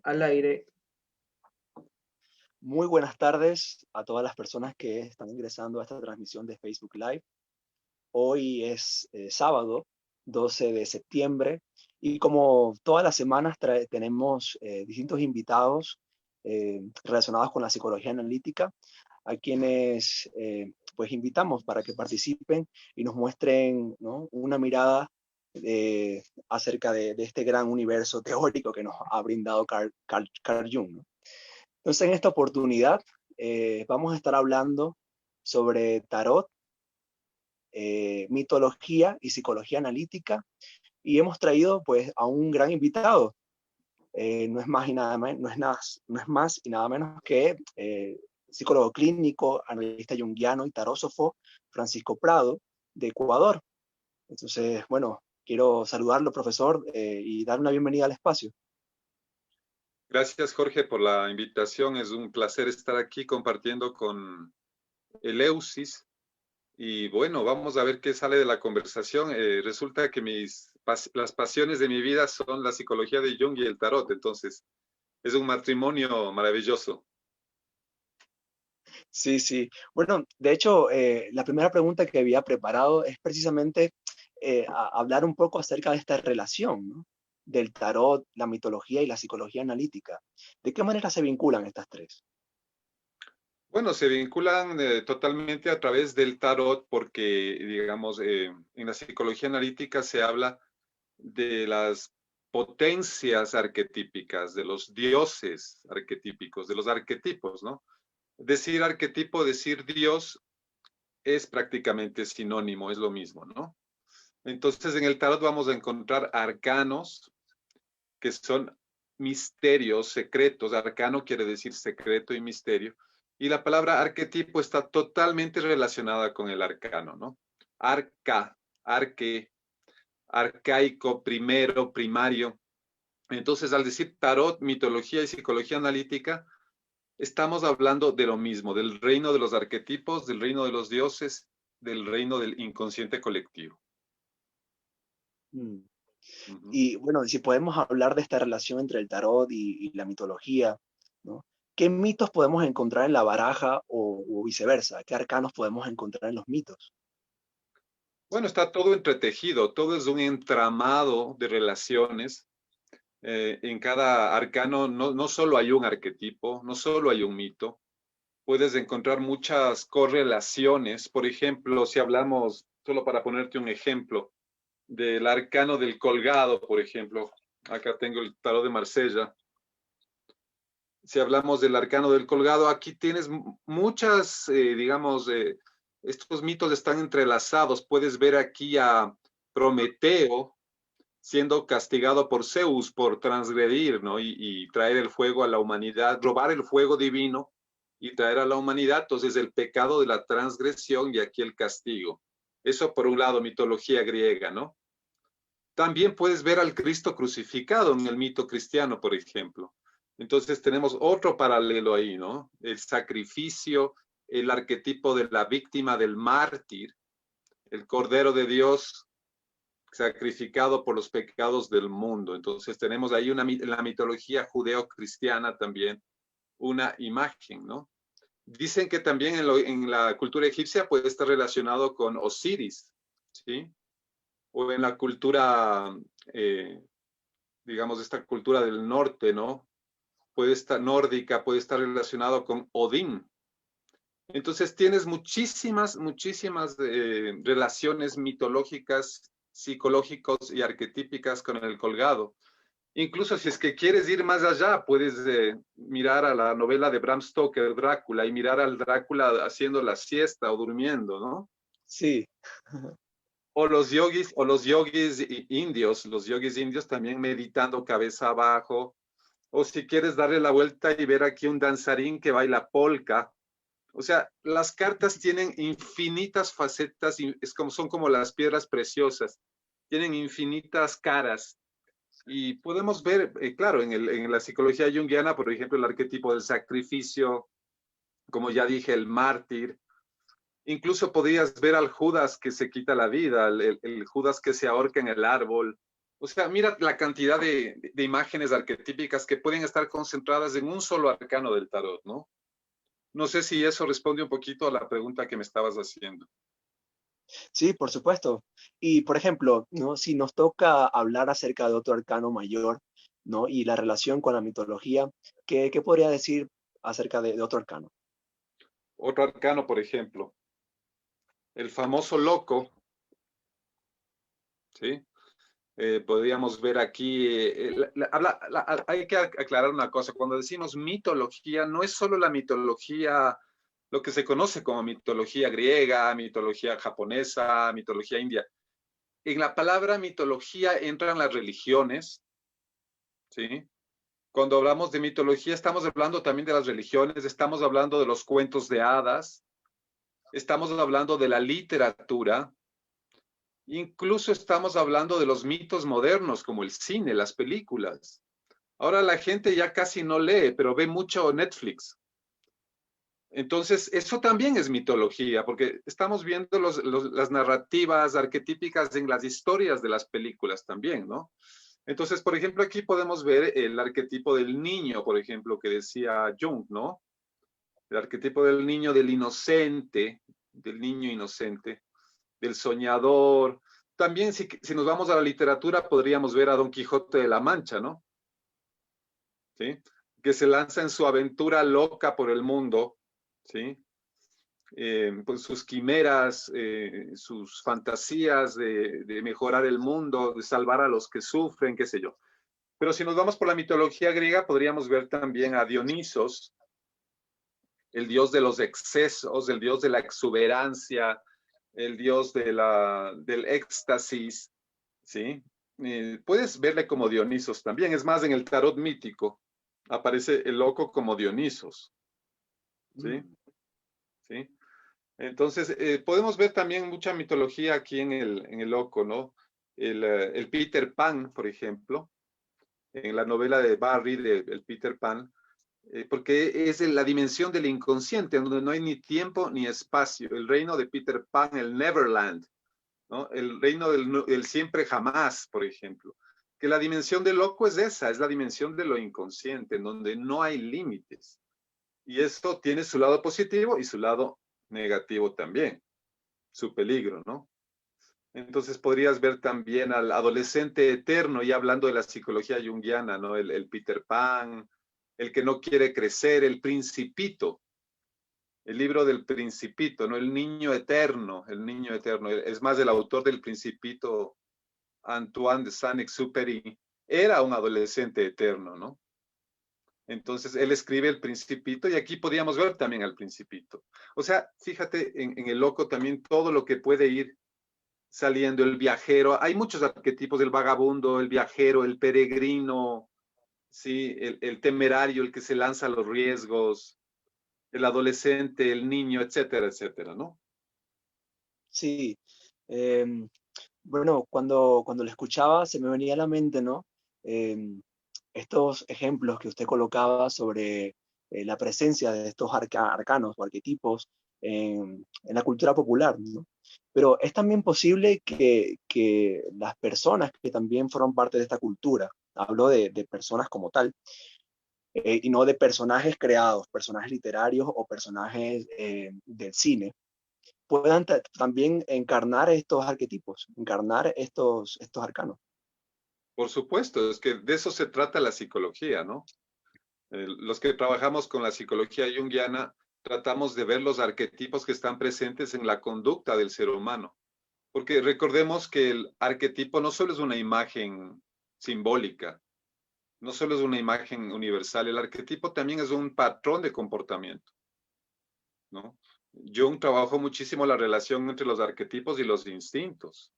Al aire. Muy buenas tardes a todas las personas que están ingresando a esta transmisión de Facebook Live. Hoy es sábado 12 de septiembre y como todas las semanas tenemos distintos invitados relacionados con la psicología analítica, a quienes pues invitamos para que participen y nos muestren, ¿no?, una mirada acerca de este gran universo teórico que nos ha brindado Carl Jung, ¿no? Entonces, en esta oportunidad vamos a estar hablando sobre tarot, mitología y psicología analítica, y hemos traído pues a un gran invitado. No es más y nada menos, no es más y nada menos que psicólogo clínico, analista junguiano y tarósofo Francisco Prado, de Ecuador. Entonces, bueno, quiero saludarlo, profesor, y dar una bienvenida al espacio. Gracias, Jorge, por la invitación. Es un placer estar aquí compartiendo con Eleusis. Y bueno, vamos a ver qué sale de la conversación. Resulta que las pasiones de mi vida son la psicología de Jung y el tarot. Entonces, es un matrimonio maravilloso. Sí, sí. Bueno, de hecho, la primera pregunta que había preparado es precisamente hablar un poco acerca de esta relación, ¿no?, del tarot, la mitología y la psicología analítica. ¿De qué manera se vinculan estas tres? Bueno, se vinculan totalmente a través del tarot porque, digamos, en la psicología analítica se habla de las potencias arquetípicas, de los dioses arquetípicos, de los arquetipos, ¿no? Decir arquetipo, decir Dios es prácticamente sinónimo, es lo mismo, ¿no? Entonces, en el tarot vamos a encontrar arcanos, que son misterios, secretos. Arcano quiere decir secreto y misterio. Y la palabra arquetipo está totalmente relacionada con el arcano, ¿no? Arca, arque, arcaico, primero, primario. Entonces, al decir tarot, mitología y psicología analítica, estamos hablando de lo mismo, del reino de los arquetipos, del reino de los dioses, del reino del inconsciente colectivo. Mm. Ujú. Y bueno, si podemos hablar de esta relación entre el tarot y la mitología, ¿no? ¿Qué mitos podemos encontrar en la baraja o viceversa? ¿Qué arcanos podemos encontrar en los mitos? Bueno, está todo entretejido, todo es un entramado de relaciones. En cada arcano no solo hay un arquetipo, no solo hay un mito, puedes encontrar muchas correlaciones. Por ejemplo, si hablamos, solo para ponerte un ejemplo, del arcano del colgado, por ejemplo, acá tengo el tarot de Marsella. Si hablamos del arcano del colgado, aquí tienes muchas, digamos, estos mitos están entrelazados. Puedes ver aquí a Prometeo siendo castigado por Zeus por transgredir, ¿no? Y traer el fuego a la humanidad, robar el fuego divino y traer a la humanidad. Entonces, el pecado de la transgresión y aquí el castigo. Eso por un lado, mitología griega, ¿no? También puedes ver al Cristo crucificado en el mito cristiano, por ejemplo. Entonces tenemos otro paralelo ahí, ¿no? El sacrificio, el arquetipo de la víctima del mártir, el Cordero de Dios sacrificado por los pecados del mundo. Entonces tenemos ahí en la mitología judeo-cristiana también una imagen, ¿no? Dicen que también en la cultura egipcia puede estar relacionado con Osiris, ¿sí? O en la cultura, digamos, esta cultura del norte, ¿no? Puede estar nórdica, puede estar relacionado con Odín. Entonces tienes muchísimas relaciones mitológicas, psicológicos y arquetípicas con el colgado. Incluso si es que quieres ir más allá, puedes mirar a la novela de Bram Stoker, Drácula, y mirar al Drácula haciendo la siesta o durmiendo, ¿no? Sí. O los yogis indios también meditando cabeza abajo. O si quieres darle la vuelta y ver aquí un danzarín que baila polka. O sea, las cartas tienen infinitas facetas, y son como las piedras preciosas. Tienen infinitas caras. Y podemos ver, claro, en la psicología junguiana, por ejemplo, el arquetipo del sacrificio, como ya dije, el mártir. Incluso podrías ver al Judas que se quita la vida, el Judas que se ahorca en el árbol, O sea, mira la cantidad de imágenes arquetípicas que pueden estar concentradas en un solo arcano del tarot, ¿no? No sé si eso responde un poquito a la pregunta que me estabas haciendo. Sí, por supuesto. Y por ejemplo, ¿no? Si nos toca hablar acerca de otro arcano mayor, ¿no? Y la relación con la mitología, ¿qué podría decir acerca de otro arcano? Otro arcano, por ejemplo, el famoso loco, ¿sí? Podríamos ver aquí, hay que aclarar una cosa, cuando decimos mitología, no es solo la mitología, lo que se conoce como mitología griega, mitología japonesa, mitología india. En la palabra mitología entran las religiones, ¿sí? Cuando hablamos de mitología, estamos hablando también de las religiones, estamos hablando de los cuentos de hadas, estamos hablando de la literatura, incluso estamos hablando de los mitos modernos, como el cine, las películas. Ahora la gente ya casi no lee, pero ve mucho Netflix. Entonces, eso también es mitología, porque estamos viendo las narrativas arquetípicas en las historias de las películas también, ¿no? Entonces, por ejemplo, aquí podemos ver el arquetipo del niño, por ejemplo, que decía Jung, ¿no? El arquetipo del niño, del inocente, del niño inocente, del soñador. También, si nos vamos a la literatura, podríamos ver a Don Quijote de la Mancha, ¿no? ¿Sí? Que se lanza en su aventura loca por el mundo, ¿sí? Pues sus quimeras, sus fantasías de mejorar el mundo, de salvar a los que sufren, qué sé yo. Pero si nos vamos por la mitología griega, podríamos ver también a Dionisos, el dios de los excesos, el dios de la exuberancia, el dios del éxtasis, ¿sí? Puedes verle como Dionisos también, es más, en el tarot mítico aparece el loco como Dionisos, ¿sí? Mm. ¿Sí? Entonces, podemos ver también mucha mitología aquí en el loco, ¿no? El Peter Pan, por ejemplo, en la novela de Barry, de el Peter Pan, porque es la dimensión del inconsciente, donde no hay ni tiempo ni espacio. El reino de Peter Pan, el Neverland, ¿no? El reino del siempre jamás, por ejemplo. Que la dimensión del loco es esa, es la dimensión de lo inconsciente, en donde no hay límites. Y esto tiene su lado positivo y su lado negativo también, su peligro, ¿no? Entonces podrías ver también al adolescente eterno, y hablando de la psicología junguiana, ¿no? El Peter Pan, el que no quiere crecer, el principito, el libro del principito, ¿no? El niño eterno. Es más, el autor del principito, Antoine de Saint-Exupéry, era un adolescente eterno, ¿no? Entonces él escribe el principito y aquí podríamos ver también al principito. O sea, fíjate en el loco también todo lo que puede ir saliendo, el viajero. Hay muchos arquetipos, el vagabundo, el viajero, el peregrino, ¿sí? El temerario, el que se lanza a los riesgos, el adolescente, el niño, etcétera, etcétera, ¿no? Sí. Em, bueno, cuando lo escuchaba se me venía a la mente, ¿no? Em, Estos ejemplos que usted colocaba sobre la presencia de estos arcanos o arquetipos en la cultura popular, ¿no? Pero es también posible que las personas que también forman parte de esta cultura, hablo de personas como tal, y no de personajes creados, personajes literarios o personajes del cine, puedan también encarnar estos arquetipos, encarnar estos arcanos. Por supuesto, es que de eso se trata la psicología, ¿no? Los que trabajamos con la psicología junguiana tratamos de ver los arquetipos que están presentes en la conducta del ser humano. Porque recordemos que el arquetipo no solo es una imagen simbólica, no solo es una imagen universal, el arquetipo también es un patrón de comportamiento, ¿no? Jung trabajó muchísimo la relación entre los arquetipos y los instintos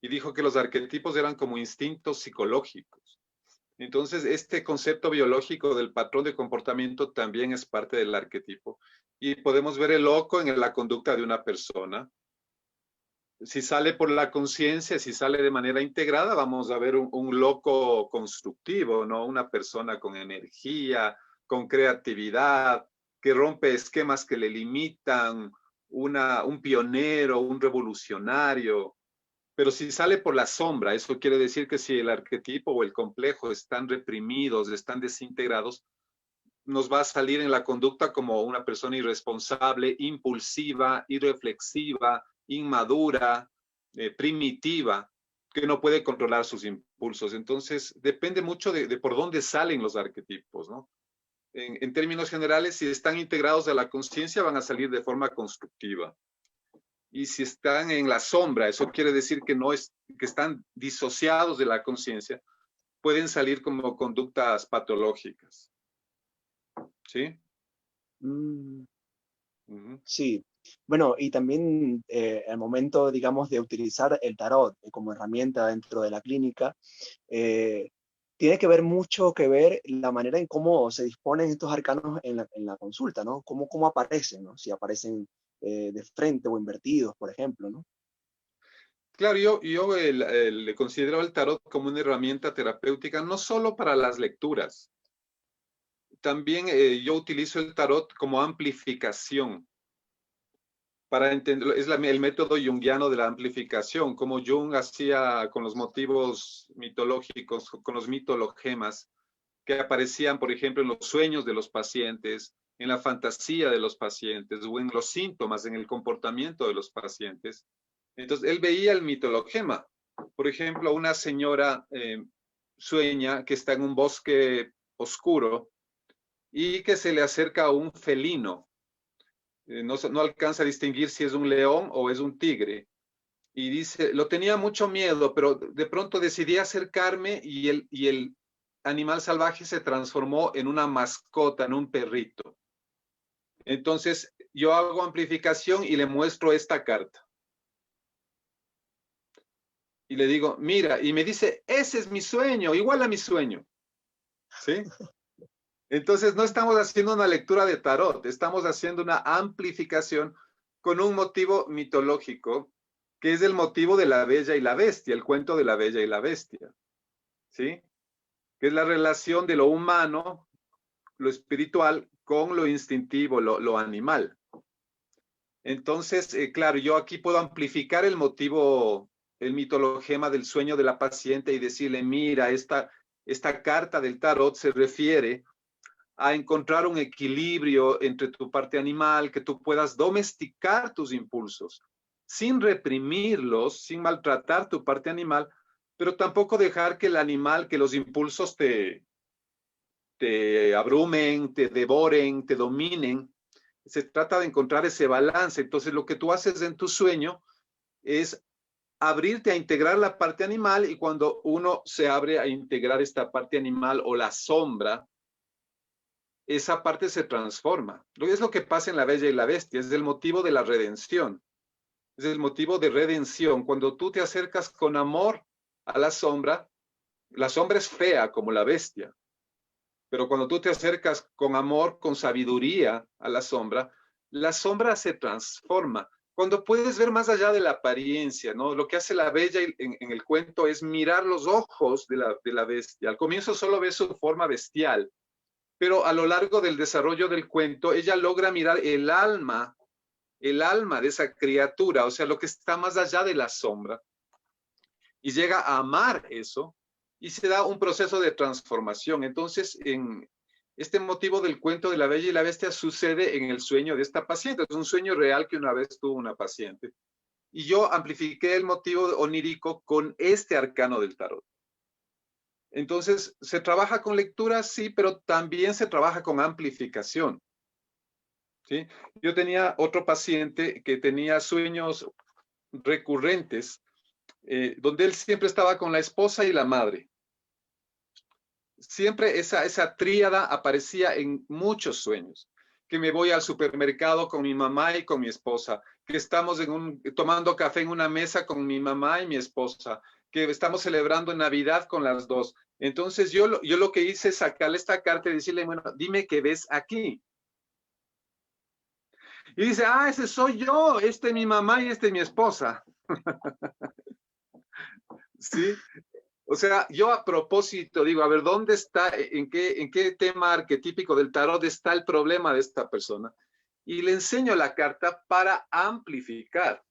y dijo que los arquetipos eran como instintos psicológicos. Entonces, este concepto biológico del patrón de comportamiento también es parte del arquetipo y podemos ver el loco en la conducta de una persona. Si sale por la conciencia, si sale de manera integrada, vamos a ver un loco constructivo, ¿no? Una persona con energía, con creatividad, que rompe esquemas que le limitan, un pionero, un revolucionario, Pero si sale por la sombra, eso quiere decir que si el arquetipo o el complejo están reprimidos, están desintegrados, nos va a salir en la conducta como una persona irresponsable, impulsiva, irreflexiva, inmadura, primitiva, que no puede controlar sus impulsos. Entonces, depende mucho de por dónde salen los arquetipos, ¿no? En términos generales, si están integrados a la conciencia, van a salir de forma constructiva. Y si están en la sombra, eso quiere decir que, que están disociados de la conciencia, pueden salir como conductas patológicas. ¿Sí? Mm, Uh-huh. sí. Bueno, y también el momento, digamos, de utilizar el tarot como herramienta dentro de la clínica, tiene que ver mucho que ver la manera en cómo se disponen estos arcanos en la consulta, ¿no? Cómo aparecen, ¿no? Si aparecen de frente o invertidos, por ejemplo, ¿no? Claro, yo le considero el tarot como una herramienta terapéutica, no solo para las lecturas. También yo utilizo el tarot como amplificación. Para entenderlo, es el método junguiano de la amplificación, como Jung hacía con los motivos mitológicos, con los mitologemas, que aparecían, por ejemplo, en los sueños de los pacientes, en la fantasía de los pacientes o en los síntomas, en el comportamiento de los pacientes. Entonces, él veía el mitologema. Por ejemplo, una señora sueña que está en un bosque oscuro y que se le acerca a un felino. No alcanza a distinguir si es un león o es un tigre. Y dice, lo tenía mucho miedo, pero de pronto decidí acercarme y el animal salvaje se transformó en una mascota, en un perrito. Entonces, yo hago amplificación y le muestro esta carta. Y le digo, mira, y me dice, ese es mi sueño, igual a mi sueño. ¿Sí? Entonces, no estamos haciendo una lectura de tarot, estamos haciendo una amplificación con un motivo mitológico, que es el motivo de la Bella y la Bestia, el cuento de la Bella y la Bestia. ¿Sí? Que es la relación de lo humano, lo espiritual, con lo instintivo, lo animal. Entonces, claro, yo aquí puedo amplificar el motivo, el mitologema del sueño de la paciente y decirle, mira, esta carta del tarot se refiere a encontrar un equilibrio entre tu parte animal, que tú puedas domesticar tus impulsos, sin reprimirlos, sin maltratar tu parte animal, pero tampoco dejar que el animal, que los impulsos te abrumen, te devoren, te dominen. Se trata de encontrar ese balance. Entonces, lo que tú haces en tu sueño es abrirte a integrar la parte animal, y cuando uno se abre a integrar esta parte animal o la sombra, esa parte se transforma. Es lo que pasa en La Bella y la Bestia, es el motivo de la redención. Es el motivo de redención. Cuando tú te acercas con amor a la sombra es fea como la bestia. Pero cuando tú te acercas con amor, con sabiduría a la sombra se transforma. Cuando puedes ver más allá de la apariencia, ¿no? Lo que hace la bella en el cuento es mirar los ojos de la bestia. Al comienzo solo ves su forma bestial, pero a lo largo del desarrollo del cuento, ella logra mirar el alma de esa criatura, o sea, lo que está más allá de la sombra, y llega a amar eso, y se da un proceso de transformación. Entonces, en este motivo del cuento de la Bella y la Bestia sucede en el sueño de esta paciente. Es un sueño real que una vez tuvo una paciente. Y yo amplifiqué el motivo onírico con este arcano del tarot. Entonces, se trabaja con lectura, sí, pero también se trabaja con amplificación. ¿Sí? Yo tenía otro paciente que tenía sueños recurrentes, donde él siempre estaba con la esposa y la madre. Siempre esa tríada aparecía en muchos sueños. Que me voy al supermercado con mi mamá y con mi esposa, que estamos tomando café en una mesa con mi mamá y mi esposa, que estamos celebrando Navidad con las dos. Entonces yo lo que hice es sacarle esta carta y decirle, bueno, dime qué ves aquí. Y dice, ese soy yo, este es mi mamá y este es mi esposa. ¿Sí? O sea, yo a propósito digo, a ver, ¿dónde está, en qué tema arquetípico del tarot está el problema de esta persona? Y le enseño la carta para amplificar.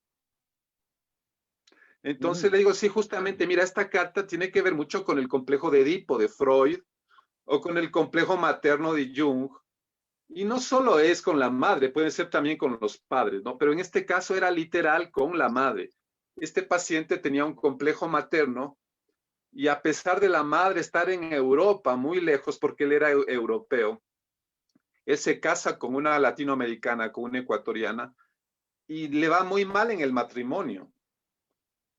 Entonces Mm, le digo, sí, justamente, mira, esta carta tiene que ver mucho con el complejo de Edipo de Freud o con el complejo materno de Jung. Y no solo es con la madre, puede ser también con los padres, ¿no? Pero en este caso era literal con la madre. Este paciente tenía un complejo materno y a pesar de la madre estar en Europa, muy lejos, porque él era europeo, él se casa con una latinoamericana, con una ecuatoriana, y le va muy mal en el matrimonio,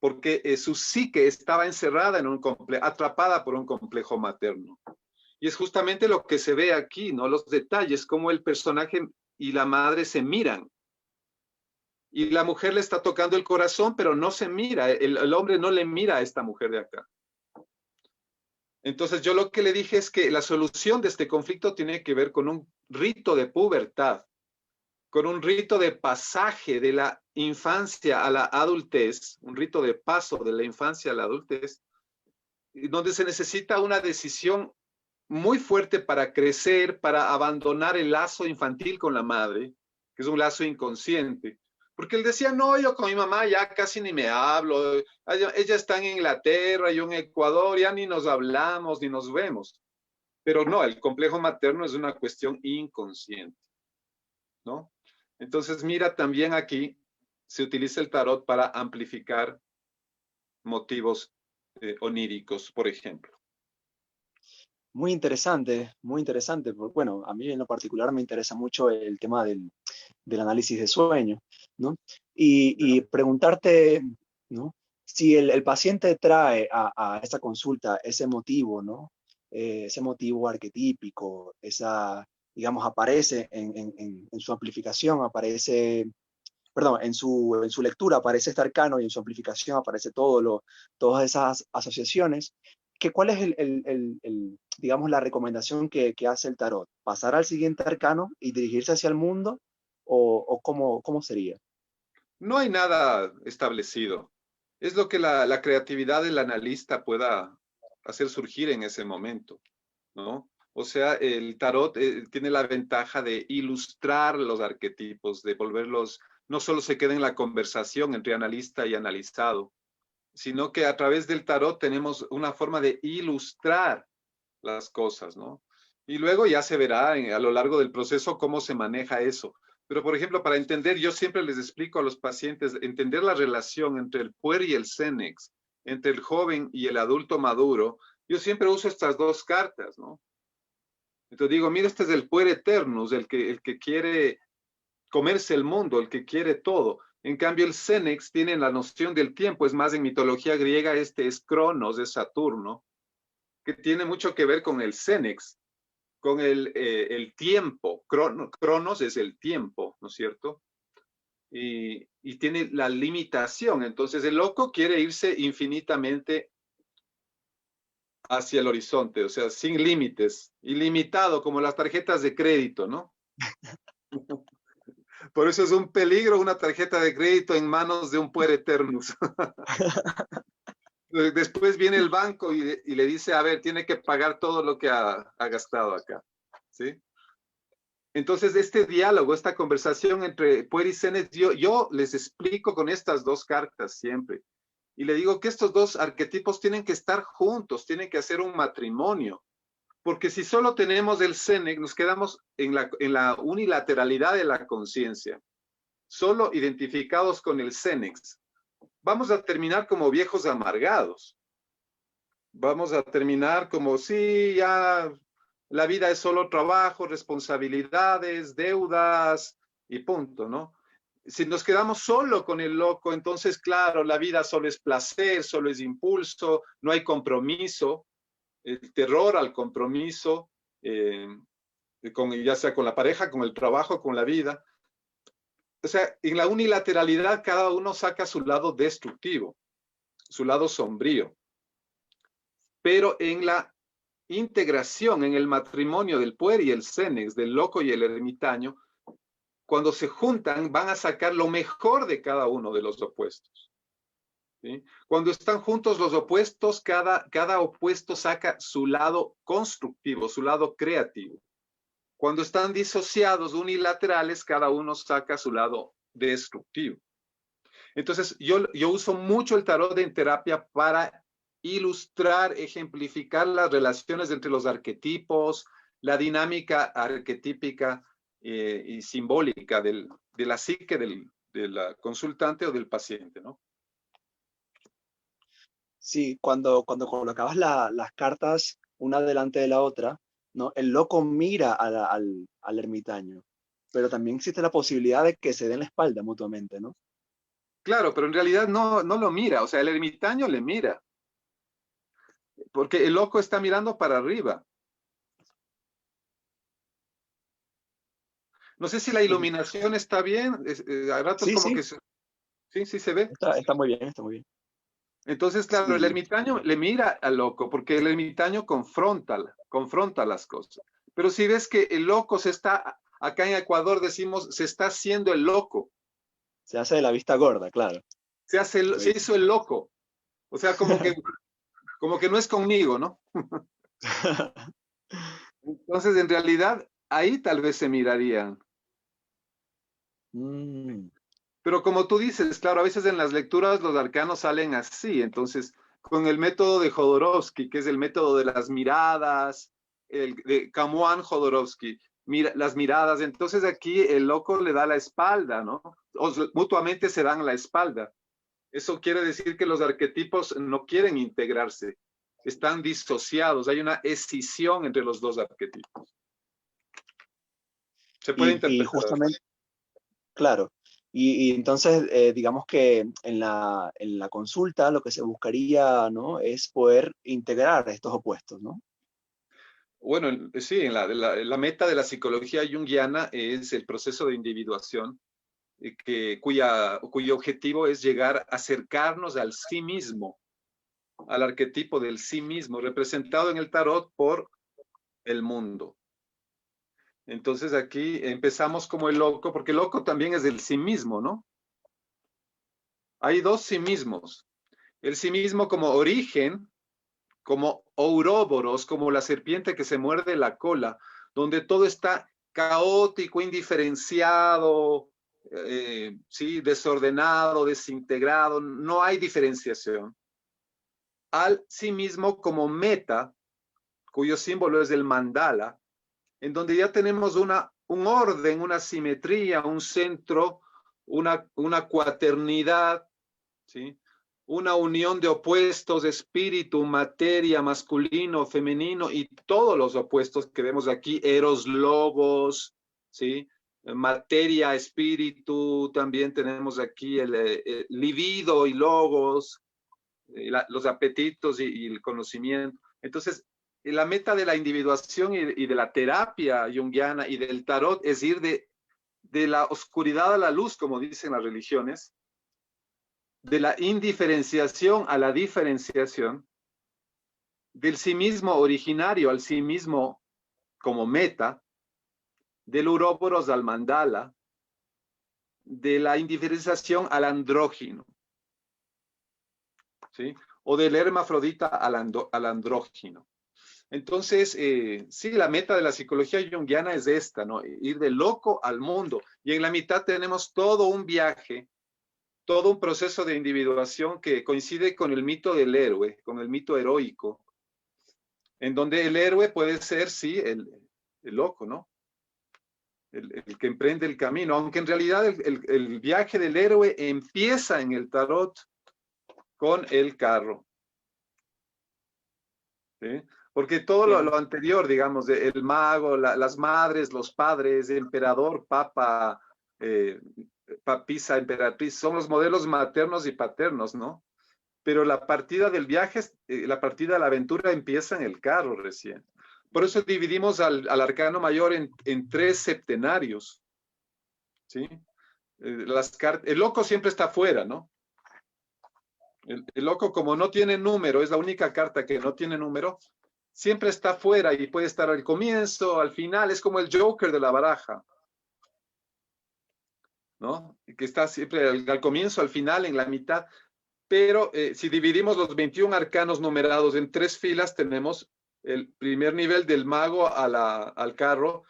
porque su psique estaba encerrada en un atrapada por un complejo materno. Y es justamente lo que se ve aquí, ¿no? Los detalles, cómo el personaje y la madre se miran. Y la mujer le está tocando el corazón, pero no se mira. El hombre no le mira a esta mujer de acá. Entonces yo lo que le dije es que la solución de este conflicto tiene que ver con un rito de pubertad, con un rito de pasaje de la infancia a la adultez, un rito de paso de la infancia a la adultez, donde se necesita una decisión muy fuerte para crecer, para abandonar el lazo infantil con la madre, que es un lazo inconsciente. Porque él decía, no, yo con mi mamá ya casi ni me hablo, ella está en Inglaterra, yo en Ecuador, ya ni nos hablamos, ni nos vemos. Pero no, el complejo materno es una cuestión inconsciente, ¿no? Entonces, mira, también aquí se utiliza el tarot para amplificar motivos oníricos, por ejemplo. muy interesante. Bueno, a mí en lo particular me interesa mucho el tema del análisis de sueño, ¿no? Y preguntarte, ¿no? Si el paciente trae a esta consulta ese motivo, ¿no? Ese motivo arquetípico, digamos, aparece en su amplificación, aparece, perdón, en su lectura aparece este arcano y en su amplificación aparece todas esas asociaciones. ¿Cuál es digamos, la recomendación que hace el tarot? ¿Pasar al siguiente arcano y dirigirse hacia el mundo? ¿O cómo sería? No hay nada establecido. Es lo que la creatividad del analista pueda hacer surgir en ese momento, ¿no? O sea, el tarot tiene la ventaja de ilustrar los arquetipos, de volverlos, no solo se queda en la conversación entre analista y analizado, sino que a través del tarot tenemos una forma de ilustrar las cosas, ¿no? Y luego ya se verá a lo largo del proceso cómo se maneja eso. Pero, por ejemplo, para entender, yo siempre les explico a los pacientes, entender la relación entre el puer y el cenex, entre el joven y el adulto maduro, yo siempre uso estas dos cartas, ¿no? Entonces digo, mira, este es el puer eternus, el que quiere comerse el mundo, el que quiere todo. En cambio, el cenex tiene la noción del tiempo, es más, en mitología griega este es Cronos, es Saturno, que tiene mucho que ver con el cenex, con el tiempo. Cronos es el tiempo, ¿no es cierto? Y tiene la limitación. Entonces el loco quiere irse infinitamente hacia el horizonte, o sea, sin límites, ilimitado, como las tarjetas de crédito, ¿no? Por eso es un peligro una tarjeta de crédito en manos de un puer eternus. Después viene el banco y le dice, a ver, tiene que pagar todo lo que ha gastado acá, ¿sí? Entonces, este diálogo, esta conversación entre Puer y Cenes, yo les explico con estas dos cartas siempre. Y le digo que estos dos arquetipos tienen que estar juntos, tienen que hacer un matrimonio. Porque si solo tenemos el Cenex, nos quedamos en la unilateralidad de la conciencia, solo identificados con el Cenex. Vamos a terminar como viejos amargados. Vamos a terminar como, sí, ya la vida es solo trabajo, responsabilidades, deudas y punto, ¿no? Si nos quedamos solo con el loco, entonces, claro, la vida solo es placer, solo es impulso, no hay compromiso, el terror al compromiso, ya sea con la pareja, con el trabajo, con la vida. O sea, en la unilateralidad cada uno saca su lado destructivo, su lado sombrío, pero en la integración, en el matrimonio del puer y el cenex, del loco y el ermitaño, cuando se juntan van a sacar lo mejor de cada uno de los opuestos. ¿Sí? Cuando están juntos los opuestos, cada opuesto saca su lado constructivo, su lado creativo. Cuando están disociados, unilaterales, cada uno saca su lado destructivo. Entonces, yo uso mucho el tarot en terapia para ilustrar, ejemplificar las relaciones entre los arquetipos, la dinámica arquetípica y simbólica de la psique de la consultante o del paciente, ¿no? Sí, cuando colocabas las cartas una delante de la otra, ¿no? El loco mira al ermitaño, pero también existe la posibilidad de que se den la espalda mutuamente, ¿no? Claro, pero en realidad no lo mira, o sea, el ermitaño le mira, porque el loco está mirando para arriba. No sé si la Ujú. iluminación está bien, a ratos Sí, como sí, que sí, sí se ve. está muy bien, está muy bien. Entonces, claro, el Sí, ermitaño le mira al loco, porque el ermitaño confronta las cosas. Pero si ves que el loco acá en Ecuador decimos, se está haciendo el loco, se hace de la vista gorda, claro. se Oye. hizo el loco. O sea, como que no es conmigo, ¿no? Entonces, en realidad, ahí tal vez se mirarían. Mm, Pero como tú dices, claro, a veces en las lecturas los arcanos salen así. Entonces, con el método de Jodorowsky, que es el método de las miradas, el de Kamuan Jodorowsky, las miradas. Entonces aquí el loco le da la espalda, ¿no? Mutuamente se dan la espalda. Eso quiere decir que los arquetipos no quieren integrarse, están disociados, hay una escisión entre los dos arquetipos. Se puede y interpretar así. justamente, claro, y entonces digamos que en la consulta lo que se buscaría, ¿no? Es poder integrar estos opuestos, ¿no? Bueno, sí, la meta de la psicología junguiana es el proceso de individuación, cuyo objetivo es llegar a acercarnos al sí mismo, al arquetipo del sí mismo, representado en el tarot por el mundo. Entonces aquí empezamos como el loco, porque el loco también es del sí mismo, ¿no? Hay dos sí mismos. El sí mismo como origen, como Ouroboros, como la serpiente que se muerde la cola, donde todo está caótico, indiferenciado, sí, desordenado, desintegrado, no hay diferenciación. Al sí mismo como meta, cuyo símbolo es el mandala, en donde ya tenemos un orden, una simetría, un centro, una cuaternidad, ¿sí? Una unión de opuestos, espíritu, materia, masculino, femenino y todos los opuestos que vemos aquí, eros, logos, ¿sí? Materia, espíritu, también tenemos aquí el libido y logos, los apetitos y el conocimiento. Entonces, la meta de la individuación y de la terapia junguiana y del tarot es ir de la oscuridad a la luz, como dicen las religiones, de la indiferenciación a la diferenciación, del sí mismo originario al sí mismo como meta, del uróboros al mandala, de la indiferenciación al andrógino, ¿sí? O del hermafrodita al andrógino. Entonces, sí, la meta de la psicología junguiana es esta, ¿no? Ir del loco al mundo. Y en la mitad tenemos todo un viaje, todo un proceso de individuación que coincide con el mito del héroe, con el mito heroico, en donde el héroe puede ser, sí, el loco, ¿no? El que emprende el camino, aunque en realidad el viaje del héroe empieza en el tarot con el carro, ¿sí? Porque todo Bien. lo anterior, digamos, el mago, las madres, los padres, emperador, papa, eh, papisa, emperatriz, son los modelos maternos y paternos, ¿no? Pero la partida del viaje, la partida de la aventura empieza en el carro recién. Por eso dividimos al arcano mayor en tres septenarios, ¿sí? El loco siempre está afuera, ¿no? El loco, como no tiene número, es la única carta que no tiene número, siempre está afuera y puede estar al comienzo, al final, es como el Joker de la baraja, ¿no? Que está siempre al comienzo, al final, en la mitad. Pero si dividimos los 21 arcanos numerados en tres filas, tenemos el primer nivel del mago al carro,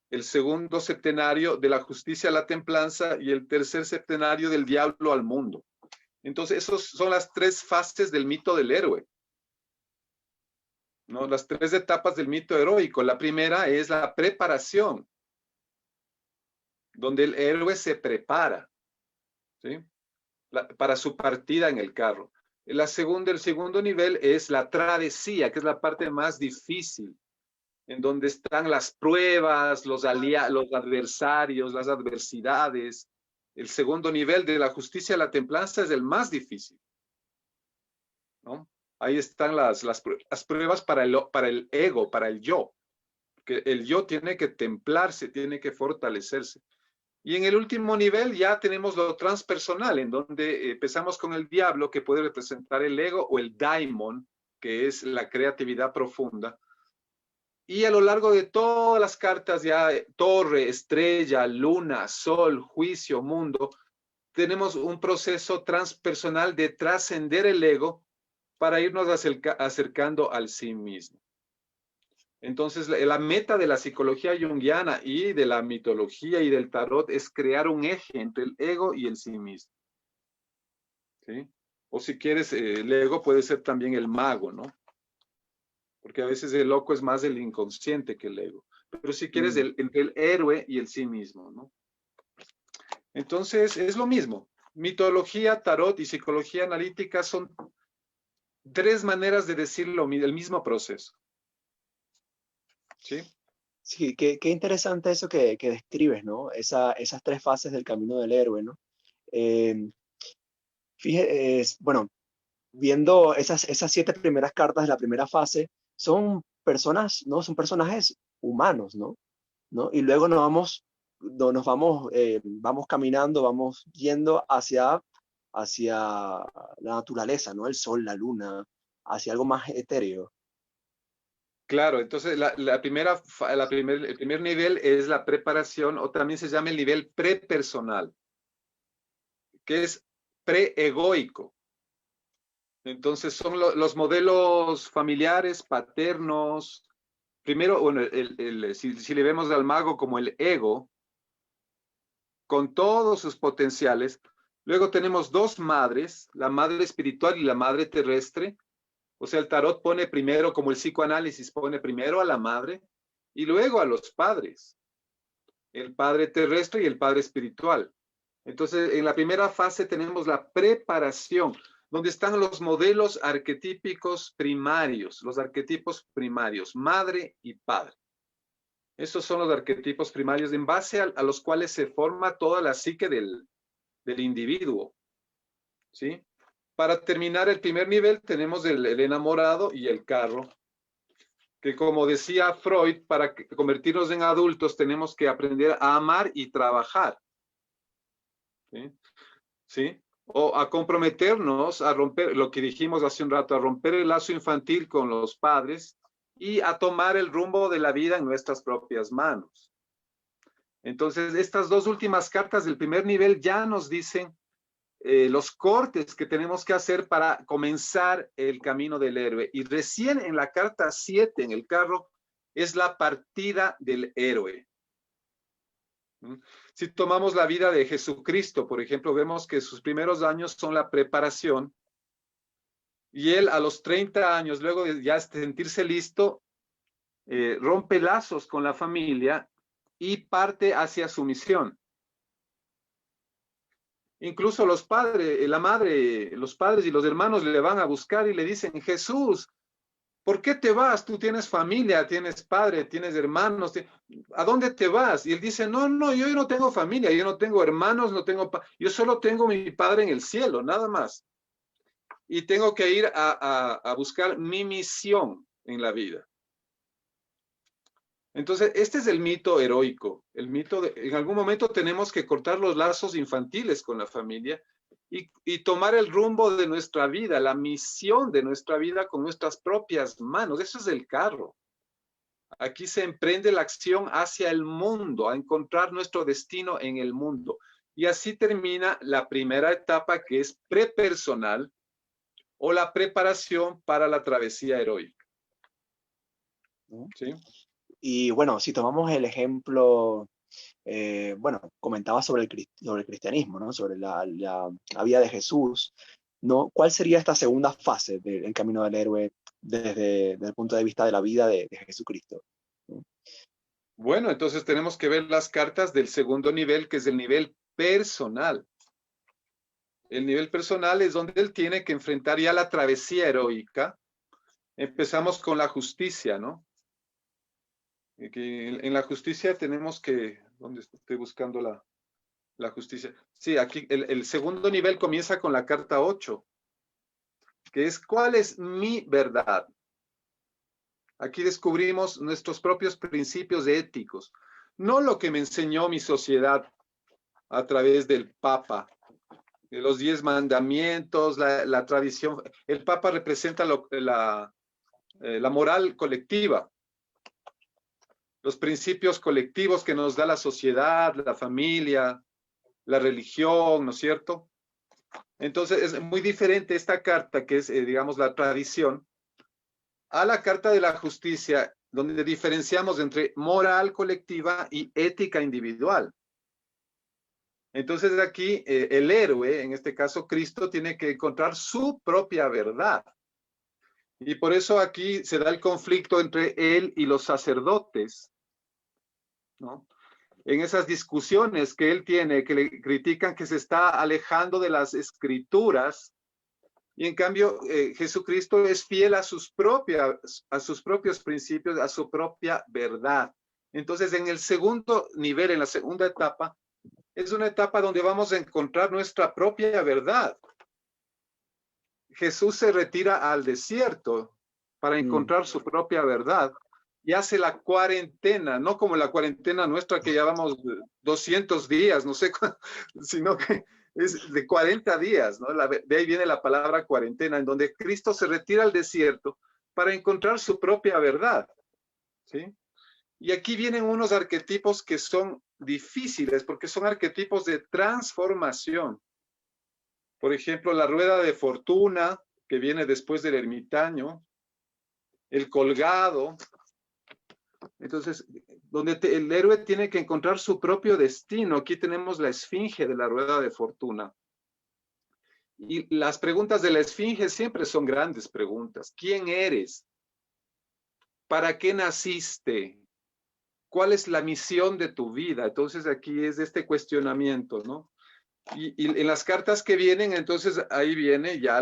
el segundo septenario de la justicia a la templanza y el tercer septenario del diablo al mundo. Entonces, esas son las tres fases del mito del héroe, ¿no? Las tres etapas del mito heroico. La primera es la preparación, donde el héroe se prepara, ¿sí? Para su partida en el carro. El segundo nivel es la travesía, que es la parte más difícil, en donde están las pruebas, los adversarios, las adversidades. El segundo nivel de la justicia y la templanza es el más difícil, ¿no? Ahí están las pruebas para el ego, para el yo, que el yo tiene que templarse, tiene que fortalecerse. Y en el último nivel ya tenemos lo transpersonal, en donde empezamos con el diablo, que puede representar el ego, o el daimon, que es la creatividad profunda. Y a lo largo de todas las cartas, ya torre, estrella, luna, sol, juicio, mundo, tenemos un proceso transpersonal de trascender el ego para irnos acercando al sí mismo. Entonces, la meta de la psicología junguiana y de la mitología y del tarot es crear un eje entre el ego y el sí mismo, ¿sí? O si quieres, el ego puede ser también el mago, ¿no? Porque a veces el loco es más el inconsciente que el ego. Pero si quieres, entre el héroe y el sí mismo, ¿no? Entonces, es lo mismo. Mitología, tarot y psicología analítica son tres maneras de decirlo, el mismo proceso. ¿Sí? Sí, qué interesante eso que describes, ¿no? Esas tres fases del camino del héroe, ¿no? Fíjate, bueno, viendo esas 7 primeras cartas de la primera fase, son personas, ¿no? Son personajes humanos, ¿no? Y luego vamos caminando, vamos yendo hacia la naturaleza, ¿no? El sol, la luna, hacia algo más etéreo. Claro, entonces el primer nivel es la preparación, o también se llama el nivel prepersonal, que es preegoico. Entonces son los modelos familiares, paternos. Primero, bueno, si le vemos al mago como el ego, con todos sus potenciales. Luego tenemos dos madres, la madre espiritual y la madre terrestre. O sea, el tarot pone primero, como el psicoanálisis pone primero a la madre y luego a los padres, el padre terrestre y el padre espiritual. Entonces, en la primera fase tenemos la preparación, donde están los modelos arquetípicos primarios, los arquetipos primarios, madre y padre. Estos son los arquetipos primarios en base a los cuales se forma toda la psique del individuo, ¿sí? Para terminar el primer nivel tenemos el enamorado y el carro, que como decía Freud, para convertirnos en adultos tenemos que aprender a amar y trabajar, ¿sí? ¿Sí? O a comprometernos a romper, lo que dijimos hace un rato, a romper el lazo infantil con los padres y a tomar el rumbo de la vida en nuestras propias manos. Entonces, estas dos últimas cartas del primer nivel ya nos dicen los cortes que tenemos que hacer para comenzar el camino del héroe. Y recién en la carta 7, en el carro, es la partida del héroe. Si tomamos la vida de Jesucristo, por ejemplo, vemos que sus primeros años son la preparación y él a los 30 años, luego de ya sentirse listo, rompe lazos con la familia y parte hacia su misión. Incluso los padres, la madre, los padres y los hermanos le van a buscar y le dicen, Jesús, ¿por qué te vas? Tú tienes familia, tienes padre, tienes hermanos. ¿A dónde te vas? Y él dice, no, yo no tengo familia, yo no tengo hermanos, yo solo tengo mi padre en el cielo, nada más. Y tengo que ir a buscar mi misión en la vida. Entonces, este es el mito heroico. El mito en algún momento tenemos que cortar los lazos infantiles con la familia y tomar el rumbo de nuestra vida, la misión de nuestra vida con nuestras propias manos. Eso es el carro. Aquí se emprende la acción hacia el mundo, a encontrar nuestro destino en el mundo. Y así termina la primera etapa, que es prepersonal o la preparación para la travesía heroica. ¿Sí? Y bueno, si tomamos el ejemplo, bueno, comentaba sobre el cristianismo, ¿no? Sobre la vida de Jesús. ¿no? ¿Cuál sería esta segunda fase del camino del héroe desde el punto de vista de la vida de Jesucristo? Bueno, entonces tenemos que ver las cartas del segundo nivel, que es el nivel personal. El nivel personal es donde él tiene que enfrentar ya la travesía heroica. Empezamos con la justicia, ¿no? En la justicia tenemos que, ¿dónde estoy buscando la justicia? Sí, aquí el segundo nivel comienza con la carta 8, que es ¿cuál es mi verdad? Aquí descubrimos nuestros propios principios éticos, no lo que me enseñó mi sociedad a través del Papa, de los 10 mandamientos, la tradición. El Papa representa la moral colectiva, los principios colectivos que nos da la sociedad, la familia, la religión, ¿no es cierto? Entonces es muy diferente esta carta, que es, digamos, la tradición, a la carta de la justicia, donde diferenciamos entre moral colectiva y ética individual. Entonces aquí el héroe, en este caso Cristo, tiene que encontrar su propia verdad. Y por eso aquí se da el conflicto entre él y los sacerdotes, ¿no? En esas discusiones que él tiene, que le critican que se está alejando de las escrituras, y en cambio Jesucristo es fiel a sus propios principios, a su propia verdad. Entonces en el segundo nivel, en la segunda etapa, es una etapa donde vamos a encontrar nuestra propia verdad. Jesús se retira al desierto para encontrar su propia verdad y hace la cuarentena, no como la cuarentena nuestra que llevamos 200 días, no sé, sino que es de 40 días, ¿no? De ahí viene la palabra cuarentena, en donde Cristo se retira al desierto para encontrar su propia verdad, ¿sí? Y aquí vienen unos arquetipos que son difíciles porque son arquetipos de transformación. Por ejemplo, la rueda de fortuna, que viene después del ermitaño, el colgado. Entonces, donde el héroe tiene que encontrar su propio destino. Aquí tenemos la esfinge de la rueda de fortuna. Y las preguntas de la esfinge siempre son grandes preguntas. ¿Quién eres? ¿Para qué naciste? ¿Cuál es la misión de tu vida? Entonces aquí es este cuestionamiento, ¿no? Y en las cartas que vienen, entonces ahí viene ya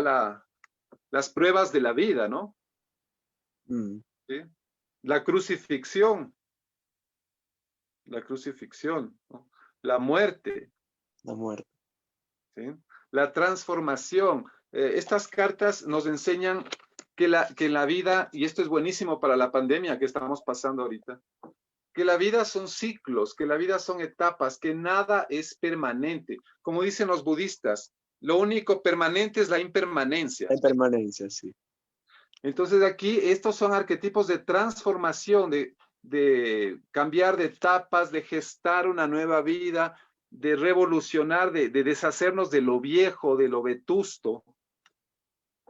las pruebas de la vida, ¿no? ¿Sí? La crucifixión, ¿no? La muerte. La muerte. ¿Sí? La transformación. Estas cartas nos enseñan que en la vida, y esto es buenísimo para la pandemia que estamos pasando ahorita, que la vida son ciclos, que la vida son etapas, que nada es permanente. Como dicen los budistas, lo único permanente es la impermanencia. La impermanencia, sí. Entonces aquí estos son arquetipos de transformación, de cambiar de etapas, de gestar una nueva vida, de revolucionar, de deshacernos de lo viejo, de lo vetusto,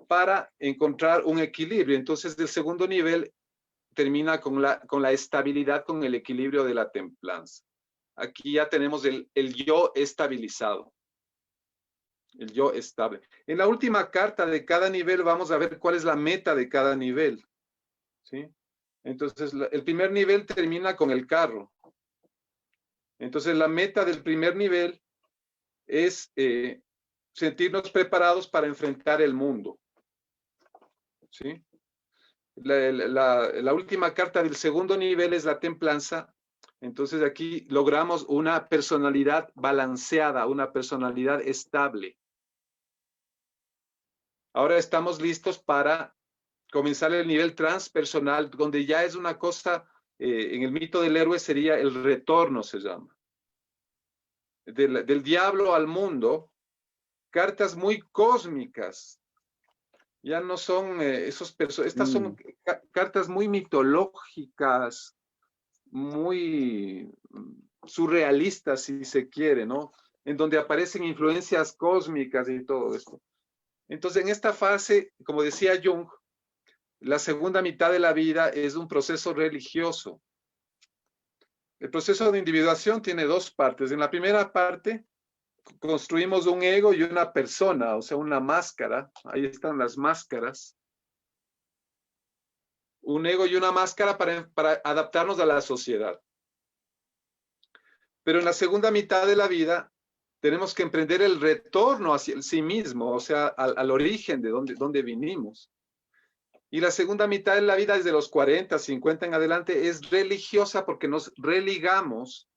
para encontrar un equilibrio. Entonces el segundo nivel termina con la estabilidad, con el equilibrio de la templanza. Aquí ya tenemos el yo estabilizado. El yo estable. En la última carta de cada nivel vamos a ver cuál es la meta de cada nivel. ¿Sí? Entonces, el primer nivel termina con el carro. Entonces, la meta del primer nivel es sentirnos preparados para enfrentar el mundo. ¿Sí? La última carta del segundo nivel es la templanza. Entonces, aquí logramos una personalidad balanceada, una personalidad estable. Ahora estamos listos para comenzar el nivel transpersonal, donde ya es una cosa, en el mito del héroe sería el retorno, se llama. Del diablo al mundo, cartas muy cósmicas. Ya no son estas son cartas muy mitológicas, muy surrealistas, si se quiere, ¿no? En donde aparecen influencias cósmicas y todo esto. Entonces, en esta fase, como decía Jung, la segunda mitad de la vida es un proceso religioso. El proceso de individuación tiene dos partes. En la primera parte, construimos un ego y una persona, o sea, una máscara. Ahí están las máscaras. Un ego y una máscara para adaptarnos a la sociedad. Pero en la segunda mitad de la vida tenemos que emprender el retorno hacia el sí mismo, o sea, al origen de donde vinimos. Y la segunda mitad de la vida, desde los 40, 50 en adelante, es religiosa porque nos religamos.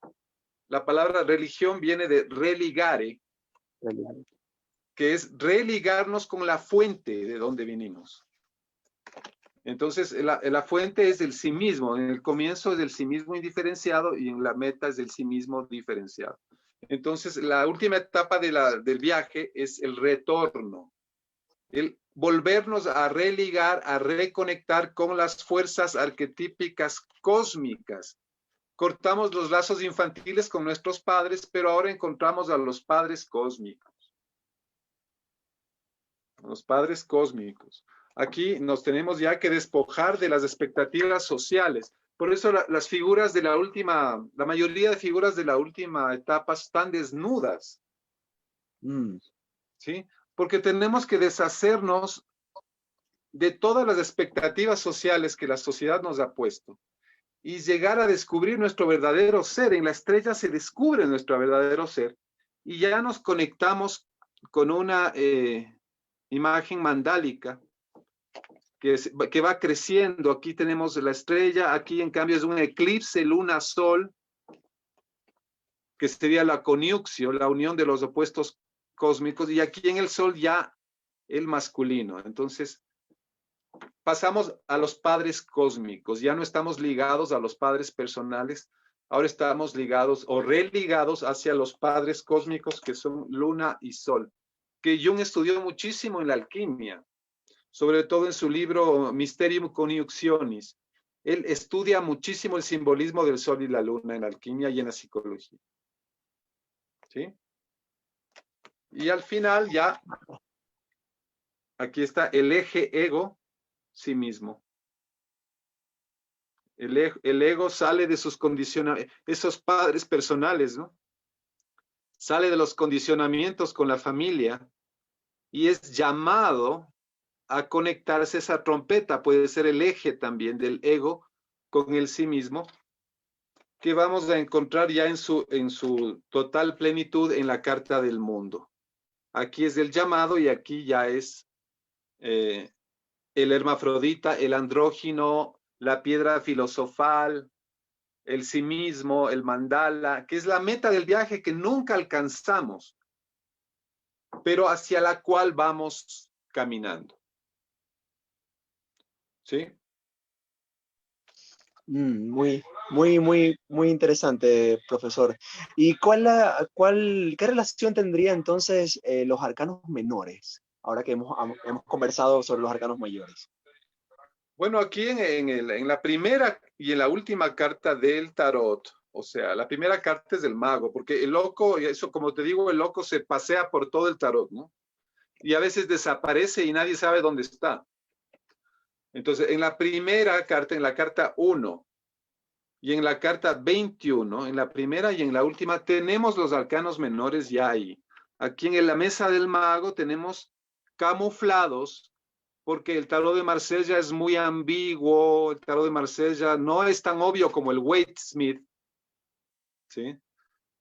La palabra religión viene de religare, que es religarnos con la fuente de donde vinimos. Entonces, la fuente es el sí mismo. En el comienzo es el sí mismo indiferenciado y en la meta es el sí mismo diferenciado. Entonces, la última etapa del viaje es el retorno. El volvernos a religar, a reconectar con las fuerzas arquetípicas cósmicas. Cortamos los lazos infantiles con nuestros padres, pero ahora encontramos a los padres cósmicos. Los padres cósmicos. Aquí nos tenemos ya que despojar de las expectativas sociales. Por eso las figuras de la mayoría de figuras de la última etapa están desnudas. ¿Sí? Porque tenemos que deshacernos de todas las expectativas sociales que la sociedad nos ha puesto y llegar a descubrir nuestro verdadero ser. En la estrella se descubre nuestro verdadero ser y ya nos conectamos con una imagen mandálica que va creciendo. Aquí tenemos la estrella, aquí en cambio es un eclipse luna-sol, que sería la coniuxio, la unión de los opuestos cósmicos, y aquí en el sol ya el masculino. Entonces, pasamos a los padres cósmicos, ya no estamos ligados a los padres personales, ahora estamos ligados o religados hacia los padres cósmicos que son luna y sol, que Jung estudió muchísimo en la alquimia, sobre todo en su libro Mysterium Coniunctionis. Él estudia muchísimo el simbolismo del sol y la luna en la alquimia y en la psicología. ¿Sí? Y al final ya, aquí está el eje ego, sí mismo. El ego sale de sus condicionamientos, esos padres personales, ¿no? Sale de los condicionamientos con la familia y es llamado a conectarse esa trompeta, puede ser el eje también del ego con el sí mismo, que vamos a encontrar ya en su total plenitud en la Carta del Mundo. Aquí es el llamado y aquí ya es el hermafrodita, el andrógino, la piedra filosofal, el sí mismo, el mandala, que es la meta del viaje que nunca alcanzamos, pero hacia la cual vamos caminando. ¿Sí? Muy interesante, profesor. ¿Y qué relación tendría entonces los arcanos menores? Ahora que hemos conversado sobre los arcanos mayores. Bueno, aquí en la primera y en la última carta del tarot, o sea, la primera carta es del mago, porque el loco, y eso como te digo, el loco se pasea por todo el tarot, ¿no? Y a veces desaparece y nadie sabe dónde está. Entonces, en la primera carta, en la carta 1 y en la carta 21, en la primera y en la última, tenemos los arcanos menores ya ahí. Aquí en la mesa del mago tenemos camuflados, porque el tarot de Marsella es muy ambiguo, el tarot de Marsella no es tan obvio como el Waite-Smith, ¿sí?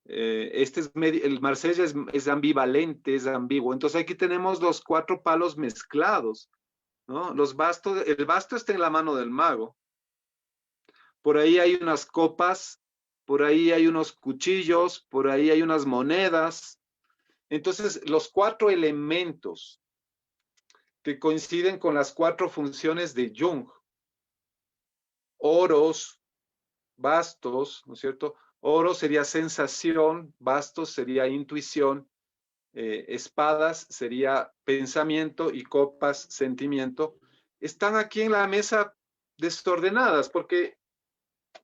El Marsella es ambivalente, es ambiguo. Entonces aquí tenemos los 4 palos mezclados, ¿no? El basto está en la mano del mago. Por ahí hay unas copas, por ahí hay unos cuchillos, por ahí hay unas monedas. Entonces, los 4 elementos que coinciden con las 4 funciones de Jung, oros, bastos, ¿no es cierto? Oro sería sensación, bastos sería intuición, espadas sería pensamiento y copas sentimiento. Están aquí en la mesa desordenadas porque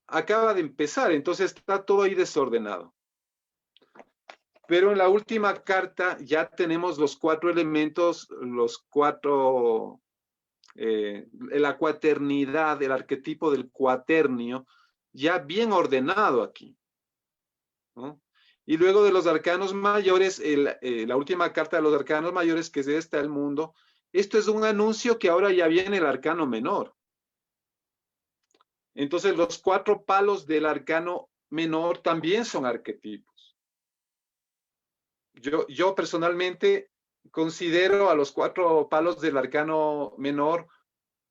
acaba de empezar, entonces está todo ahí desordenado. Pero en la última carta ya tenemos los 4 elementos, los 4, la cuaternidad, el arquetipo del cuaternio, ya bien ordenado aquí, ¿no? Y luego de los arcanos mayores, la última carta de los arcanos mayores, que es esta, el mundo, esto es un anuncio que ahora ya viene el arcano menor. Entonces, los 4 palos del arcano menor también son arquetipos. Yo personalmente considero a los 4 palos del arcano menor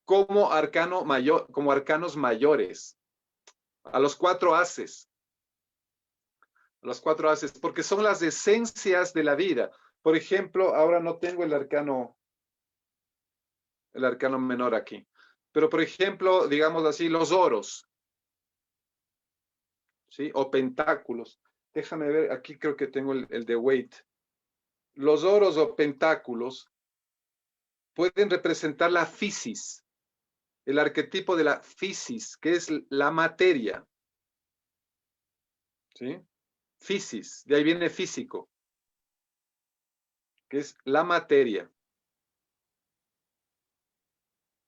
como arcano mayor, como arcanos mayores, a los 4 haces, porque son las esencias de la vida. Por ejemplo, ahora no tengo el arcano menor aquí, pero por ejemplo, digamos así, los oros, ¿sí? O pentáculos. Déjame ver, aquí creo que tengo el de weight. Los oros o pentáculos pueden representar la fisis, el arquetipo de la fisis, que es la materia. ¿Sí? Fisis, de ahí viene físico, que es la materia.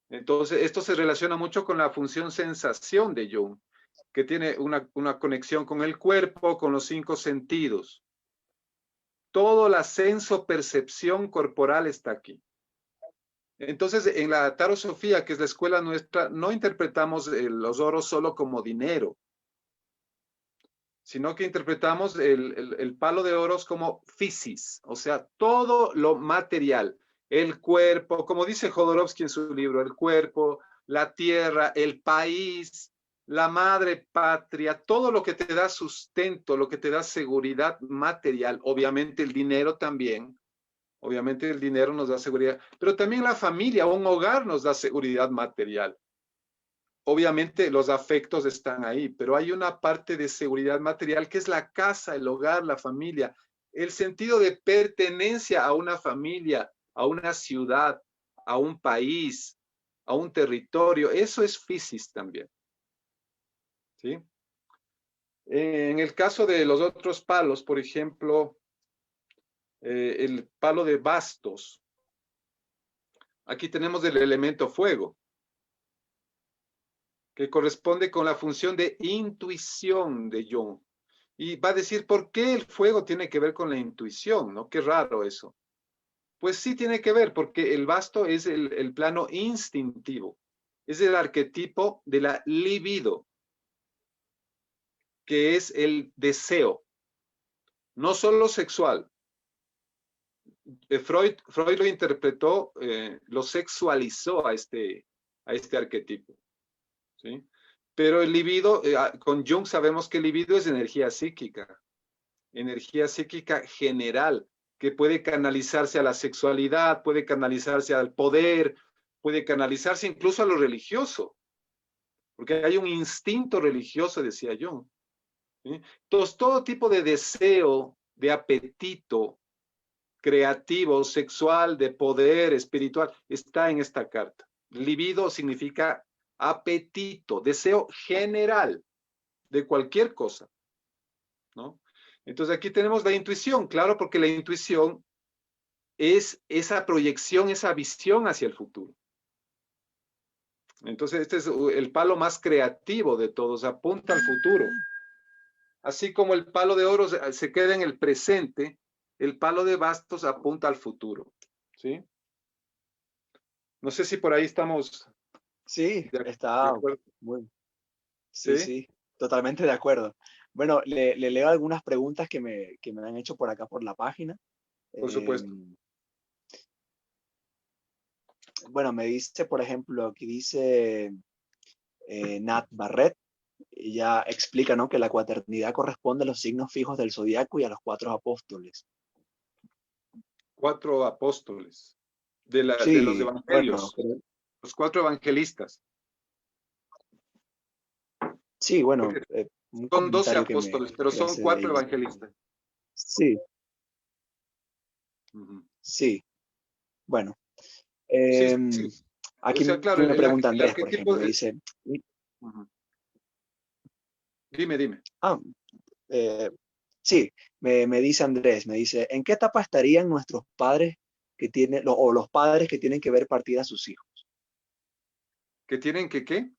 Entonces, esto se relaciona mucho con la función sensación de Jung, que tiene una conexión con el cuerpo, con los 5 sentidos. Todo la senso-percepción corporal está aquí. Entonces, en la tarosofía, que es la escuela nuestra, no interpretamos los oros solo como dinero, sino que interpretamos el palo de oros como fisis, o sea, todo lo material, el cuerpo, como dice Jodorowsky en su libro, el cuerpo, la tierra, el país, la madre patria, todo lo que te da sustento, lo que te da seguridad material, obviamente el dinero también. Obviamente el dinero nos da seguridad, pero también la familia, un hogar nos da seguridad material. Obviamente los afectos están ahí, pero hay una parte de seguridad material que es la casa, el hogar, la familia, el sentido de pertenencia a una familia, a una ciudad, a un país, a un territorio. Eso es fisis también. ¿Sí? En el caso de los otros palos, por ejemplo, el palo de bastos, aquí tenemos el elemento fuego, que corresponde con la función de intuición de Jung. Y va a decir, ¿por qué el fuego tiene que ver con la intuición? ¿No? Qué raro eso. Pues sí tiene que ver, porque el basto es el plano instintivo. Es el arquetipo de la libido, que es el deseo, no solo sexual. Freud lo interpretó, lo sexualizó a este arquetipo. ¿Sí? Pero el libido, con Jung sabemos que el libido es energía psíquica general, que puede canalizarse a la sexualidad, puede canalizarse al poder, puede canalizarse incluso a lo religioso, porque hay un instinto religioso, decía Jung. ¿Sí? Entonces, todo tipo de deseo, de apetito creativo, sexual, de poder, espiritual, está en esta carta. Libido significa apetito, deseo general de cualquier cosa, ¿no? Entonces aquí tenemos la intuición, claro, porque la intuición es esa proyección, esa visión hacia el futuro. Entonces este es el palo más creativo de todos, apunta al futuro. Así como el palo de oro se queda en el presente, el palo de bastos apunta al futuro. ¿Sí? No sé si por ahí estamos Sí, de está acuerdo. muy, sí, ¿Sí? sí, totalmente de acuerdo. Bueno, le leo algunas preguntas que me han hecho por acá por la página. Por supuesto. Bueno, me dice, por ejemplo, aquí dice Nat Barrett, ella explica, ¿no?, que la cuaternidad corresponde a los signos fijos del zodiaco y a los 4 apóstoles. 4 apóstoles de los Sí, bueno, evangelios, los 4 evangelistas, sí, bueno, porque un son 12 comentario apóstoles, pero que son hace de 4 ella. evangelistas. Sí, Uh-huh. sí, bueno. Sí, em, sí. O Aquí sea, claro, me pregunta el Andrés, por arquetipo. ejemplo, me dice, Uh-huh. Dime. ah, eh, sí, me dice Andrés, me dice, ¿en qué etapa estarían nuestros padres que tienen, o los padres que tienen que ver partir a sus hijos? ¿Que tienen que qué?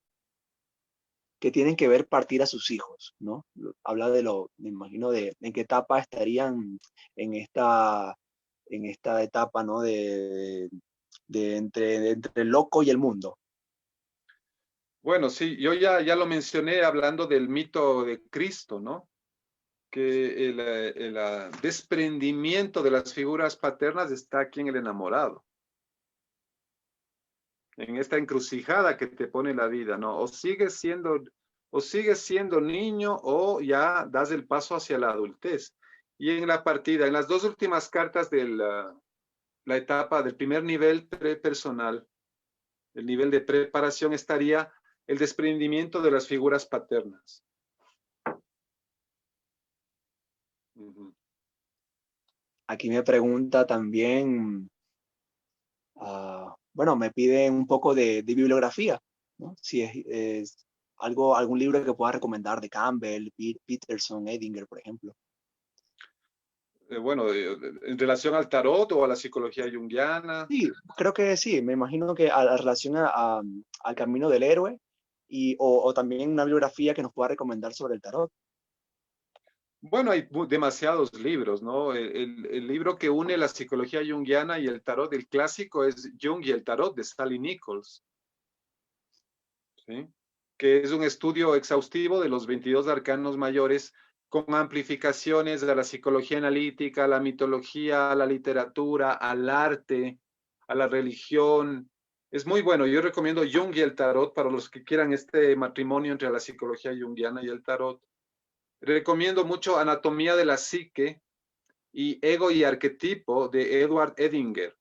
que tienen que ver partir a sus hijos, ¿no? Habla me imagino, de en qué etapa estarían en esta etapa, ¿no? Entre el loco y el mundo. Bueno, sí, yo ya lo mencioné hablando del mito de Cristo, ¿no? Que el desprendimiento de las figuras paternas está aquí en el enamorado, en esta encrucijada que te pone la vida, ¿no? O sigues siendo niño o ya das el paso hacia la adultez. Y en la partida, en las dos últimas cartas de la etapa del primer nivel prepersonal, el nivel de preparación, estaría el desprendimiento de las figuras paternas. Aquí me pregunta también, bueno, me piden un poco de bibliografía, ¿no? Si es algún libro que pueda recomendar de Campbell, Peterson, Edinger, por ejemplo. Bueno, en relación al tarot o a la psicología junguiana. Sí, creo que sí, me imagino que a relación al camino del héroe o también una bibliografía que nos pueda recomendar sobre el tarot. Bueno, hay demasiados libros, ¿no? El libro que une la psicología junguiana y el tarot, el clásico es Jung y el tarot de Sally Nichols, ¿sí? Que es un estudio exhaustivo de los 22 arcanos mayores con amplificaciones de la psicología analítica, a la mitología, a la literatura, al arte, a la religión. Es muy bueno. Yo recomiendo Jung y el tarot para los que quieran este matrimonio entre la psicología junguiana y el tarot. Recomiendo mucho Anatomía de la Psique y Ego y Arquetipo de Edward Edinger.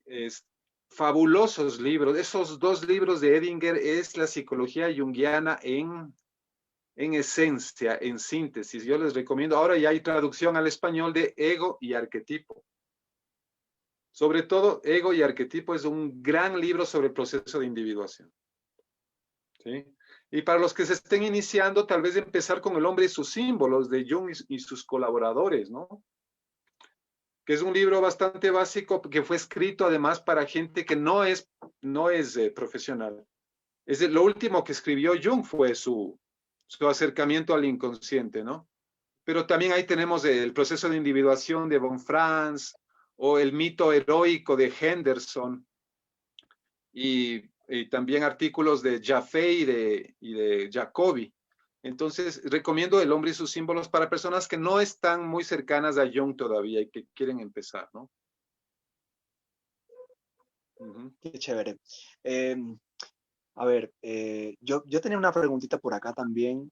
Es fabulosos libros. Esos dos libros de Edinger es la psicología junguiana en esencia, en síntesis. Yo les recomiendo. Ahora ya hay traducción al español de Ego y Arquetipo. Sobre todo, Ego y Arquetipo es un gran libro sobre el proceso de individuación. ¿Sí? Y para los que se estén iniciando, tal vez empezar con El hombre y sus símbolos de Jung y sus colaboradores, ¿no? Que es un libro bastante básico que fue escrito además para gente que no es profesional. Lo último que escribió Jung fue su acercamiento al inconsciente, ¿no? Pero también ahí tenemos el proceso de individuación de von Franz o el mito heroico de Henderson y también artículos de Jaffe y de Jacobi. Entonces, recomiendo El hombre y sus símbolos para personas que no están muy cercanas a Jung todavía y que quieren empezar, ¿no? Qué chévere. A ver, yo tenía una preguntita por acá también.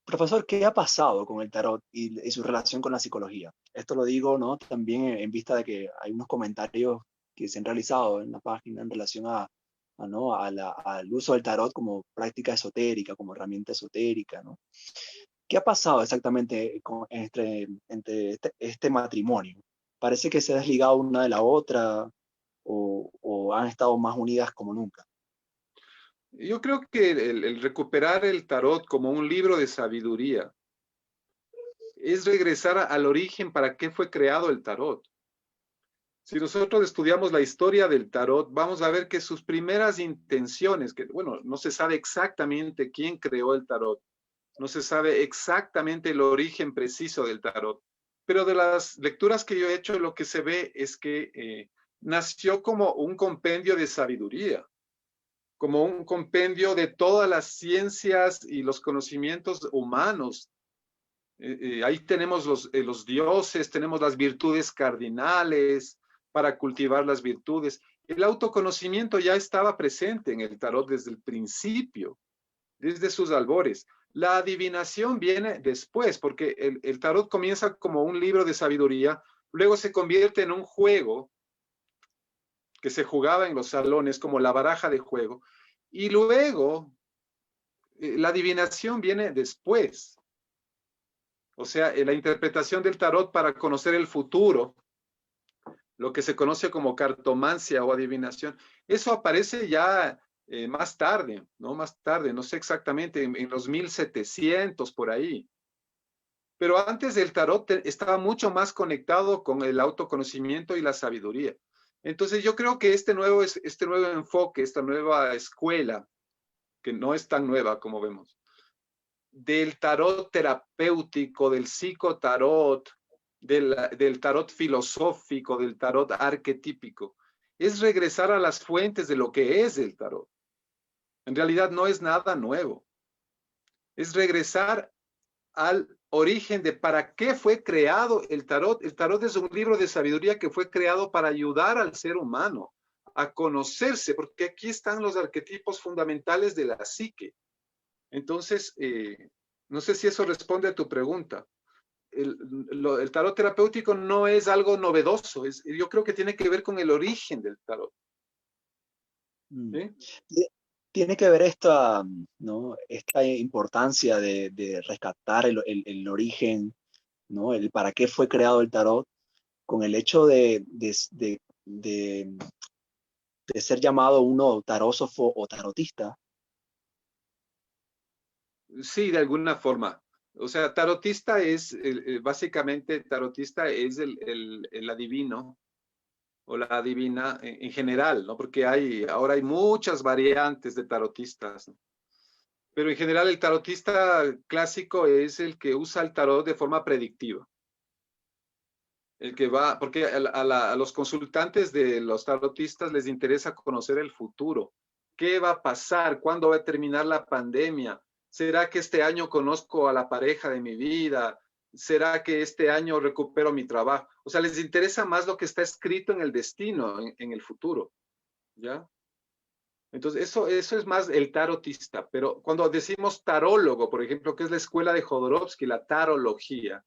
Profesor, ¿qué ha pasado con el tarot y su relación con la psicología? Esto lo digo, ¿no? También en vista de que hay unos comentarios que se han realizado en la página en relación ¿no? al uso del tarot como práctica esotérica, como herramienta esotérica, ¿no? ¿Qué ha pasado exactamente entre este matrimonio? ¿Parece que se ha desligado una de la otra o han estado más unidas como nunca? Yo creo que el recuperar el tarot como un libro de sabiduría es regresar al origen para qué fue creado el tarot. Si nosotros estudiamos la historia del tarot, vamos a ver que sus primeras intenciones, que bueno, no se sabe exactamente quién creó el tarot, no se sabe exactamente el origen preciso del tarot, pero de las lecturas que yo he hecho, lo que se ve es que nació como un compendio de sabiduría, como un compendio de todas las ciencias y los conocimientos humanos. Ahí tenemos los dioses, tenemos las virtudes cardinales para cultivar las virtudes. El autoconocimiento ya estaba presente en el tarot desde el principio, desde sus albores. La adivinación viene después, porque el tarot comienza como un libro de sabiduría, luego se convierte en un juego que se jugaba en los salones como la baraja de juego, y luego la adivinación viene después. O sea, la interpretación del tarot para conocer el futuro, lo que se conoce como cartomancia o adivinación, eso aparece ya más tarde, ¿no? Más tarde, no sé exactamente, en los 1700 por ahí. Pero antes el tarot estaba mucho más conectado con el autoconocimiento y la sabiduría. Entonces yo creo que este nuevo enfoque, esta nueva escuela que no es tan nueva como vemos, del tarot terapéutico, del psicotarot, del tarot filosófico, del tarot arquetípico, es regresar a las fuentes de lo que es el tarot. En realidad no es nada nuevo. Es regresar al origen de para qué fue creado el tarot. El tarot es un libro de sabiduría que fue creado para ayudar al ser humano a conocerse, porque aquí están los arquetipos fundamentales de la psique. Entonces, no sé si eso responde a tu pregunta. El tarot terapéutico no es algo novedoso, yo creo que tiene que ver con el origen del tarot. ¿Sí? Tiene que ver esta, ¿no? Esta importancia de rescatar el origen, ¿no? El para qué fue creado el tarot, con el hecho de ser llamado uno tarósofo o tarotista. Sí, de alguna forma. O sea, tarotista es, básicamente, tarotista es el adivino o la adivina en general, ¿no? Porque ahora hay muchas variantes de tarotistas, ¿no? Pero en general el tarotista clásico es el que usa el tarot de forma predictiva. El que va, porque a los consultantes de los tarotistas les interesa conocer el futuro. ¿Qué va a pasar? ¿Cuándo va a terminar la pandemia? ¿Será que este año conozco a la pareja de mi vida? ¿Será que este año recupero mi trabajo? O sea, les interesa más lo que está escrito en el destino, en el futuro, ¿ya? Entonces, eso es más el tarotista. Pero cuando decimos tarólogo, por ejemplo, que es la escuela de Jodorowsky, la tarología,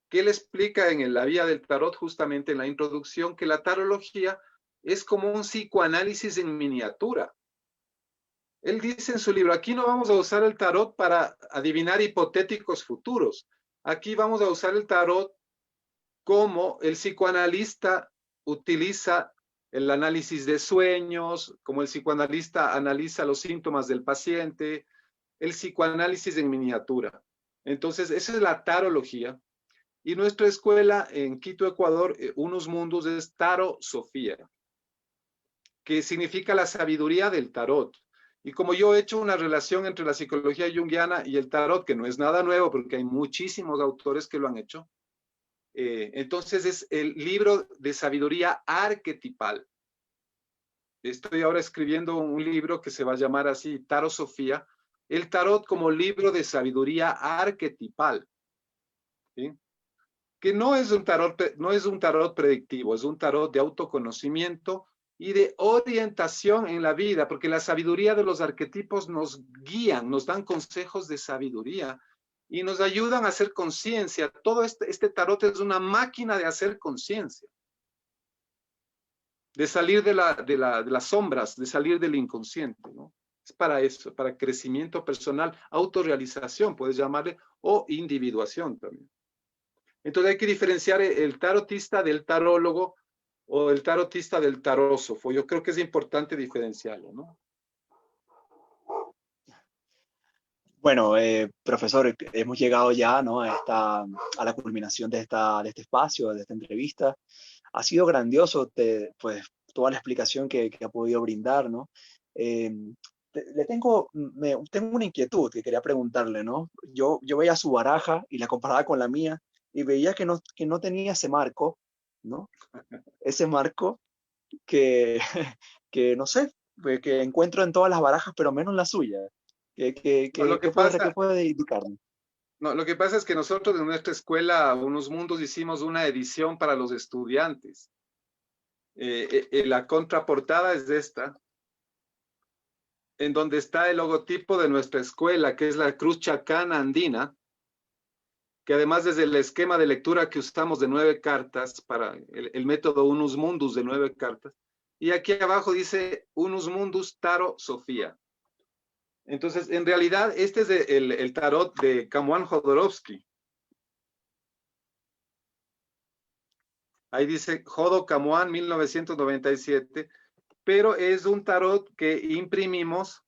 que él explica en la vía del tarot, justamente en la introducción, que la tarología es como un psicoanálisis en miniatura. Él dice en su libro, aquí no vamos a usar el tarot para adivinar hipotéticos futuros. Aquí vamos a usar el tarot como el psicoanalista utiliza el análisis de sueños, como el psicoanalista analiza los síntomas del paciente, el psicoanálisis en miniatura. Entonces, esa es la tarología. Y nuestra escuela en Quito, Ecuador, Unus Mundus, es Tarosofía, que significa la sabiduría del tarot. Y como yo he hecho una relación entre la psicología junguiana y el tarot, que no es nada nuevo porque hay muchísimos autores que lo han hecho, entonces es el libro de sabiduría arquetipal. Estoy ahora escribiendo un libro que se va a llamar así, Tarosofía, el tarot como libro de sabiduría arquetipal. ¿Sí? Que no es un tarot predictivo, es un tarot de autoconocimiento y de orientación en la vida, porque la sabiduría de los arquetipos nos guían, nos dan consejos de sabiduría y nos ayudan a hacer conciencia. Todo este tarot es una máquina de hacer conciencia, de salir de las sombras, de salir del inconsciente, ¿no? Es para eso, para crecimiento personal, autorrealización, puedes llamarle, o individuación también. Entonces hay que diferenciar el tarotista del tarólogo o el tarotista del tarósofo. Yo creo que es importante diferenciarlo, ¿no? Bueno, profesor, hemos llegado ya, ¿no? A la culminación de este espacio, de esta entrevista. Ha sido grandioso, pues, toda la explicación que ha podido brindar, ¿no? Eh, tengo una inquietud que quería preguntarle, ¿no? Yo veía su baraja y la comparaba con la mía y veía que no tenía ese marco, ¿no? Ese marco que, que no sé, pues, que encuentro en todas las barajas, pero menos la suya. No, lo que ¿Qué pasa, puede indicarme? no, lo que pasa es que nosotros en nuestra escuela, Unos Mundos, hicimos una edición para los estudiantes. La contraportada es esta, en donde está el logotipo de nuestra escuela, que es la Cruz Chacana Andina, que además desde el esquema de lectura que usamos de 9 cartas para el método Unus Mundus de 9 cartas, y aquí abajo dice Unus Mundus Taro Sofía. Entonces, en realidad, este es el tarot de Kamuan Jodorowsky. Ahí dice Jodo Kamuan 1997, pero es un tarot que imprimimos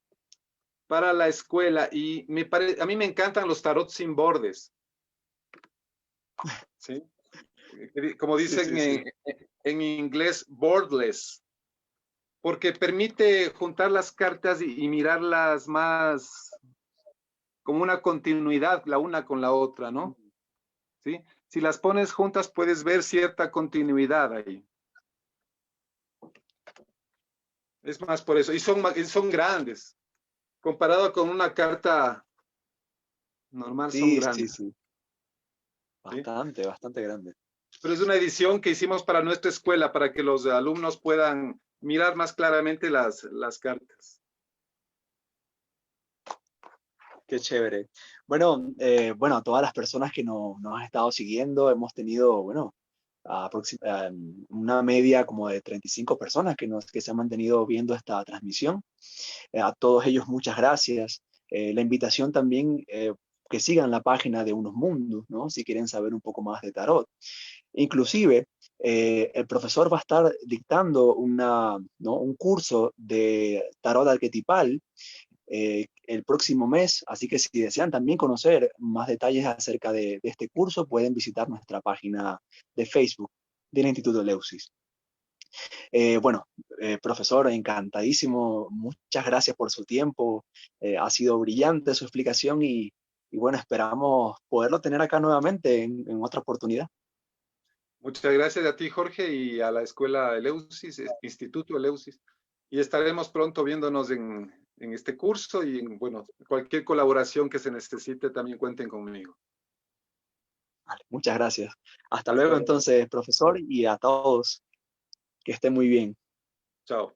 para la escuela y a mí me encantan los tarots sin bordes. ¿Sí? Como dicen Sí. en inglés, borderless. porque permite juntar las cartas y mirarlas más como una continuidad, la una con la otra, ¿no? ¿Sí? Si las pones juntas, puedes ver cierta continuidad ahí. Es más por eso. Y son grandes. Comparado con una carta normal, son Sí, sí, grandes. sí. ¿Sí? Bastante, bastante grande. Pero es una edición que hicimos para nuestra escuela, para que los alumnos puedan mirar más claramente las cartas. Qué chévere. Bueno, bueno, a todas las personas que nos han estado siguiendo, hemos tenido, bueno, una media como de 35 personas que se han mantenido viendo esta transmisión. A todos ellos muchas gracias. La invitación también que sigan la página de Unos Mundos, ¿no? Si quieren saber un poco más de tarot. Inclusive, el profesor va a estar dictando ¿no? un curso de tarot arquetipal el próximo mes, así que si desean también conocer más detalles acerca de este curso, pueden visitar nuestra página de Facebook del Instituto Leusis. Bueno, profesor, encantadísimo, muchas gracias por su tiempo, ha sido brillante su explicación y bueno, esperamos poderlo tener acá nuevamente en otra oportunidad. Muchas gracias a ti, Jorge, y a la Escuela Eleusis, Instituto Eleusis. Y estaremos pronto viéndonos en este curso y en, bueno, cualquier colaboración que se necesite, también cuenten conmigo. Vale, muchas gracias. Hasta Hasta luego luego. entonces, profesor, y a todos, que estén muy bien. Chao.